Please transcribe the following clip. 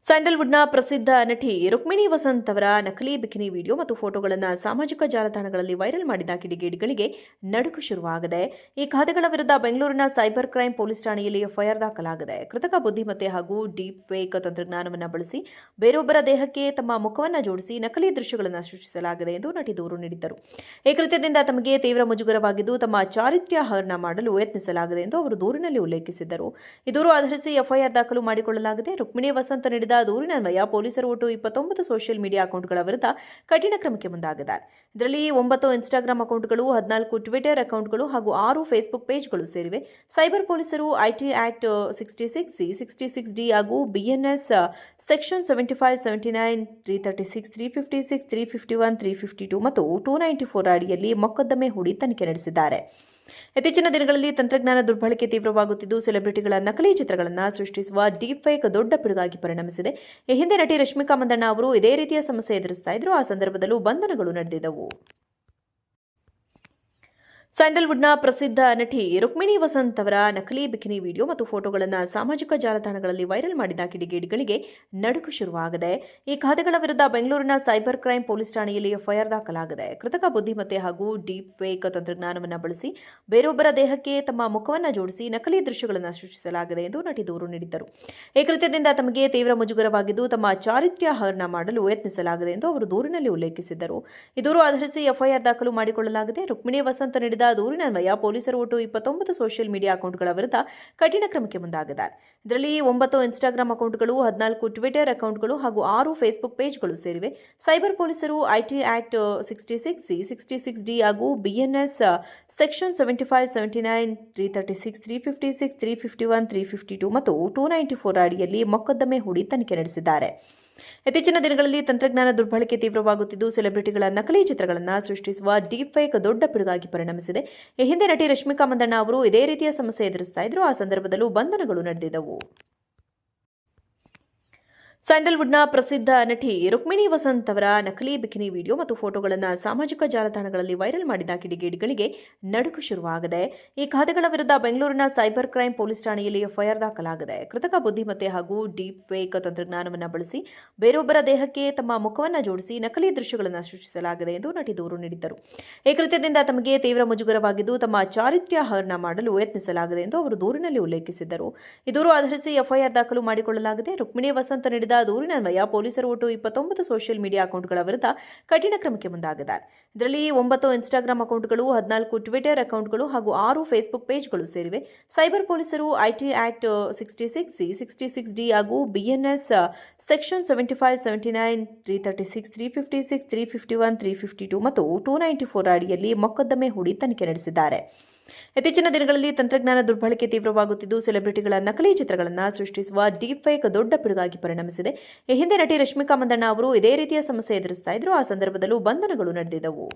ಸ್ಯಾಂಡಲ್ವುಡ್ನ ಪ್ರಸಿದ್ಧ ನಟಿ ರುಕ್ಮಿಣಿ ವಸಂತ್ ಅವರ ನಕಲಿ ಬಿಕಿನಿ ವಿಡಿಯೋ ಮತ್ತು ಫೋಟೋಗಳನ್ನು ಸಾಮಾಜಿಕ ಜಾಲತಾಣಗಳಲ್ಲಿ ವೈರಲ್ ಮಾಡಿದ ಕಿಡಿಗೇಡಿಗಳಿಗೆ ನಡುಕು ಶುರುವಾಗಿದೆ. ಈ ಖಾತೆಗಳ ವಿರುದ್ಧ ಬೆಂಗಳೂರಿನ ಸೈಬರ್ ಕ್ರೈಂ ಪೊಲೀಸ್ ಠಾಣೆಯಲ್ಲಿ ಎಫ್ಐಆರ್ ದಾಖಲಾಗಿದೆ. ಕೃತಕ ಬುದ್ಧಿಮತ್ತೆ ಹಾಗೂ ಡೀಪ್ ಫೇಕ್ ತಂತ್ರಜ್ಞಾನವನ್ನು ಬಳಸಿ ಬೇರೊಬ್ಬರ ದೇಹಕ್ಕೆ ತಮ್ಮ ಮುಖವನ್ನು ಜೋಡಿಸಿ ನಕಲಿ ದೃಶ್ಯಗಳನ್ನು ಸೃಷ್ಟಿಸಲಾಗಿದೆ ಎಂದು ನಟಿ ದೂರು ನೀಡಿದ್ದರು. ಈ ಕೃತ್ಯದಿಂದ ತಮಗೆ ತೀವ್ರ ಮುಜುಗರವಾಗಿದ್ದು ತಮ್ಮ ಚಾರಿತ್ರ್ಯ ಹರಣ ಮಾಡಲು ಯತ್ನಿಸಲಾಗಿದೆ ಎಂದು ಅವರು ದೂರಿನಲ್ಲಿ ಉಲ್ಲೇಖಿಸಿದ್ದರು. ಈ ದೂರು ಆಧರಿಸಿ ಎಫ್ಐಆರ್ ದಾಖಲು ಮಾಡಿಕೊಳ್ಳಲಾಗಿದೆ. ರುಕ್ಮಿಣಿ ವಸಂತ್ ನೀಡಿದ ದೂರಿನನ್ವಯ ಪೊಲೀಸರು ಒಟ್ಟು 29 ಸೋಷಿಯಲ್ ಮೀಡಿಯಾ ಅಕೌಂಟ್ಗಳ ವಿರುದ್ಧ ಕಠಿಣ ಕ್ರಮಕ್ಕೆ ಮುಂದಾಗಿದ್ದಾರೆ. ಇದರಲ್ಲಿ 9 ಇನ್ಸ್ಟಾಗ್ರಾಂ ಅಕೌಂಟ್ಗಳು, 14 ಟ್ವಿಟರ್ ಅಕೌಂಟ್ಗಳು ಹಾಗೂ 6 ಫೇಸ್ಬುಕ್ ಪೇಜ್ಗಳು ಸೇರಿವೆ. ಸೈಬರ್ ಪೊಲೀಸರು ಐಟಿ ಆಕ್ಟ್ 66C, 66D ಹಾಗೂ ಬಿಎನ್ಎಸ್ ಸೆಕ್ಷನ್ 75, 79, 336, 356, 351, 352 ಮತ್ತು 294 ಅಡಿಯಲ್ಲಿ ಮೊಕದ್ದಮೆ ಹೂಡಿ ತನಿಖೆ ನಡೆಸಿದ್ದಾರೆ. ಇತ್ತೀಚಿನ ದಿನಗಳಲ್ಲಿ ತಂತ್ರಜ್ಞಾನ ದುರ್ಬಳಕೆ ತೀವ್ರವಾಗುತ್ತಿದ್ದು ಸೆಲೆಬ್ರಿಟಿಗಳ ನಕಲಿ ಚಿತ್ರಗಳನ್ನು ಸೃಷ್ಟಿಸುವ ಡೀಪ್ ಫೇಕ್ ದೊಡ್ಡ ಪಿಡುಗಾಗಿ ಪರಿಣಮಿಸಿದೆ. ಈ ಹಿಂದೆ ನಟಿ ರಶ್ಮಿಕಾ ಮಂದಣ್ಣ ಅವರು ಇದೇ ರೀತಿಯ ಸಮಸ್ಯೆ ಎದುರಿಸ್ತಾ ಇದ್ರು. ಆ ಸಂದರ್ಭದಲ್ಲೂ ಬಂಧನಗಳು ನಡೆದಿದ್ದವು. ಸ್ಯಾಂಡಲ್ವುಡ್ನ ಪ್ರಸಿದ್ಧ ನಟಿ ರುಕ್ಮಿಣಿ ವಸಂತ್ ಅವರ ನಕಲಿ ಬಿಕಿನಿ ವಿಡಿಯೋ ಮತ್ತು ಫೋಟೋಗಳನ್ನು ಸಾಮಾಜಿಕ ಜಾಲತಾಣಗಳಲ್ಲಿ ವೈರಲ್ ಮಾಡಿದ ಕಿಡಿಗೇಡಿಗಳಿಗೆ ನಡುಕು ಶುರುವಾಗಿದೆ. ಈ ಖಾತೆಗಳ ವಿರುದ್ಧ ಬೆಂಗಳೂರಿನ ಸೈಬರ್ ಕ್ರೈಂ ಪೊಲೀಸ್ ಠಾಣೆಯಲ್ಲಿ ಎಫ್ಐಆರ್ ದಾಖಲಾಗಿದೆ. ಕೃತಕ ಬುದ್ಧಿಮತ್ತೆ ಹಾಗೂ ಡೀಪ್ ಫೇಕ್ ತಂತ್ರಜ್ಞಾನವನ್ನು ಬಳಸಿ ಬೇರೊಬ್ಬರ ದೇಹಕ್ಕೆ ತಮ್ಮ ಮುಖವನ್ನು ಜೋಡಿಸಿ ನಕಲಿ ದೃಶ್ಯಗಳನ್ನು ಸೃಷ್ಟಿಸಲಾಗಿದೆ ಎಂದು ನಟಿ ದೂರು ನೀಡಿದ್ದರು. ಈ ಕೃತ್ಯದಿಂದ ತಮಗೆ ತೀವ್ರ ಮುಜುಗರವಾಗಿದ್ದು ತಮ್ಮ ಚಾರಿತ್ರ್ಯ ಹರಣ ಮಾಡಲು ಯತ್ನಿಸಲಾಗಿದೆ ಎಂದು ಅವರು ದೂರಿನಲ್ಲಿ ಉಲ್ಲೇಖಿಸಿದ್ದರು. ಈ ದೂರು ಆಧರಿಸಿ ಎಫ್ಐಆರ್ ದಾಖಲು ಮಾಡಿಕೊಳ್ಳಲಾಗಿದೆ. ರುಕ್ಮಿಣಿ ವಸಂತ್ ನೀಡಿದ ದೂರಿನನ್ವಯ ಪೊಲೀಸರು ಒಟ್ಟು 29 ಸೋಷಿಯಲ್ ಮೀಡಿಯಾ ಅಕೌಂಟ್ಗಳ ವಿರುದ್ಧ ಕಠಿಣ ಕ್ರಮಕ್ಕೆ ಮುಂದಾಗಿದ್ದಾರೆ. ಇದರಲ್ಲಿ 9 ಇನ್ಸ್ಟಾಗ್ರಾಂ ಅಕೌಂಟ್ಗಳು, 14 ಟ್ವಿಟರ್ ಅಕೌಂಟ್ಗಳು ಹಾಗೂ 6 ಫೇಸ್ಬುಕ್ ಪೇಜ್ಗಳು ಸೇರಿವೆ. ಸೈಬರ್ ಪೊಲೀಸರು ಐಟಿ ಆಕ್ಟ್ 66C, 66D ಹಾಗೂ ಬಿಎನ್ಎಸ್ ಸೆಕ್ಷನ್ 75, 79, 336, 356, 351, 352 ಮತ್ತು 294 ಅಡಿಯಲ್ಲಿ ಮೊಕದ್ದಮೆ ಹೂಡಿ ತನಿಖೆ ನಡೆಸಿದ್ದಾರೆ. ಇತ್ತೀಚಿನ ದಿನಗಳಲ್ಲಿ ತಂತ್ರಜ್ಞಾನ ದುರ್ಬಳಕೆ ತೀವ್ರವಾಗುತ್ತಿದ್ದು ಸೆಲೆಬ್ರಿಟಿಗಳ ನಕಲಿ ಚಿತ್ರಗಳನ್ನು ಸೃಷ್ಟಿಸುವ ಡೀಪ್ ಫೇಕ್ ದೊಡ್ಡ ಪಿಡುಗಾಗಿ ಪರಿಣಮಿಸಿದೆ. ಈ ಹಿಂದೆ ನಟಿ ರಶ್ಮಿಕಾ ಮಂದಣ್ಣ ಅವರು ಇದೇ ರೀತಿಯ ಸಮಸ್ಯೆ ಎದುರಿಸ್ತಾ ಇದ್ರು. ಆ ಸಂದರ್ಭದಲ್ಲೂ ಬಂಧನಗಳು ನಡೆದಿದ್ದವು. ಸ್ಯಾಂಡಲ್ವುಡ್ನ ಪ್ರಸಿದ್ಧ ನಟಿ ರುಕ್ಮಿಣಿ ವಸಂತ್ ಅವರ ನಕಲಿ ಬಿಕಿನಿ ವಿಡಿಯೋ ಮತ್ತು ಫೋಟೋಗಳನ್ನು ಸಾಮಾಜಿಕ ಜಾಲತಾಣಗಳಲ್ಲಿ ವೈರಲ್ ಮಾಡಿದ ಕಿಡಿಗೇಡಿಗಳಿಗೆ ನಡುಕು ಶುರುವಾಗಿದೆ. ಈ ಖಾತೆಗಳ ವಿರುದ್ಧ ಬೆಂಗಳೂರಿನ ಸೈಬರ್ ಕ್ರೈಂ ಪೊಲೀಸ್ ಠಾಣೆಯಲ್ಲಿ ಎಫ್ಐಆರ್ ದಾಖಲಾಗಿದೆ. ಕೃತಕ ಬುದ್ಧಿಮತ್ತೆ ಹಾಗೂ ಡೀಪ್ ಫೇಕ್ ತಂತ್ರಜ್ಞಾನವನ್ನು ಬಳಸಿ ಬೇರೊಬ್ಬರ ದೇಹಕ್ಕೆ ತಮ್ಮ ಮುಖವನ್ನು ಜೋಡಿಸಿ ನಕಲಿ ದೃಶ್ಯಗಳನ್ನು ಸೃಷ್ಟಿಸಲಾಗಿದೆ ಎಂದು ನಟಿ ದೂರು ನೀಡಿದ್ದರು. ಈ ಕೃತ್ಯದಿಂದ ತಮಗೆ ತೀವ್ರ ಮುಜುಗರವಾಗಿದ್ದು ತಮ್ಮ ಚಾರಿತ್ರ್ಯ ಹರಣ ಮಾಡಲು ಯತ್ನಿಸಲಾಗಿದೆ ಎಂದು ಅವರು ದೂರಿನಲ್ಲಿ ಉಲ್ಲೇಖಿಸಿದ್ದರು. ಈ ದೂರು ಆಧರಿಸಿ ಎಫ್ಐಆರ್ ದಾಖಲು ಮಾಡಿಕೊಳ್ಳಲಾಗಿದೆ. ರುಕ್ಮಿಣಿ ವಸಂತ್ ನೀಡಿದ ದೂರಿನನ್ವಯ ಪೊಲೀಸರು ಒಟ್ಟು 29 ಸೋಷಿಯಲ್ ಮೀಡಿಯಾ ಅಕೌಂಟ್ಗಳ ವಿರುದ್ಧ ಕಠಿಣ ಕ್ರಮಕ್ಕೆ ಮುಂದಾಗಿದ್ದಾರೆ. ಇದರಲ್ಲಿ 9 ಇನ್ಸ್ಟಾಗ್ರಾಂ ಅಕೌಂಟ್ಗಳು, 14 ಟ್ವಿಟರ್ ಅಕೌಂಟ್ಗಳು ಹಾಗೂ 6 ಫೇಸ್ಬುಕ್ ಪೇಜ್ಗಳು ಸೇರಿವೆ. ಸೈಬರ್ ಪೊಲೀಸರು ಐಟಿ ಆಕ್ಟ್ 66C, 66D ಹಾಗೂ ಬಿಎನ್ಎಸ್ ಸೆಕ್ಷನ್ 75, 79, 336, 356, 351, 352 ಮತ್ತು 294 ಅಡಿಯಲ್ಲಿ ಮೊಕದ್ದಮೆ ಹೂಡಿ ತನಿಖೆ ನಡೆಸಿದ್ದಾರೆ. ಇತ್ತೀಚಿನ ದಿನಗಳಲ್ಲಿ ತಂತ್ರಜ್ಞಾನ ದುರ್ಬಳಕೆ ತೀವ್ರವಾಗುತ್ತಿದ್ದು ಸೆಲೆಬ್ರಿಟಿಗಳ ನಕಲಿ ಚಿತ್ರಗಳನ್ನು ಸೃಷ್ಟಿಸುವ ಡೀಪ್ ಫೇಕ್ ದೊಡ್ಡ ಪಿಡುಗಾಗಿ ಪರಿಣಮಿಸಿದೆ. ಈ ಹಿಂದೆ ನಟಿ ರಶ್ಮಿಕಾ ಮಂದಣ್ಣ ಅವರು ಇದೇ ರೀತಿಯ ಸಮಸ್ಯೆ ಎದುರಿಸ್ತಾ ಇದ್ರು. ಆ ಸಂದರ್ಭದಲ್ಲೂ ಬಂಧನಗಳು ನಡೆದಿದ್ದವು.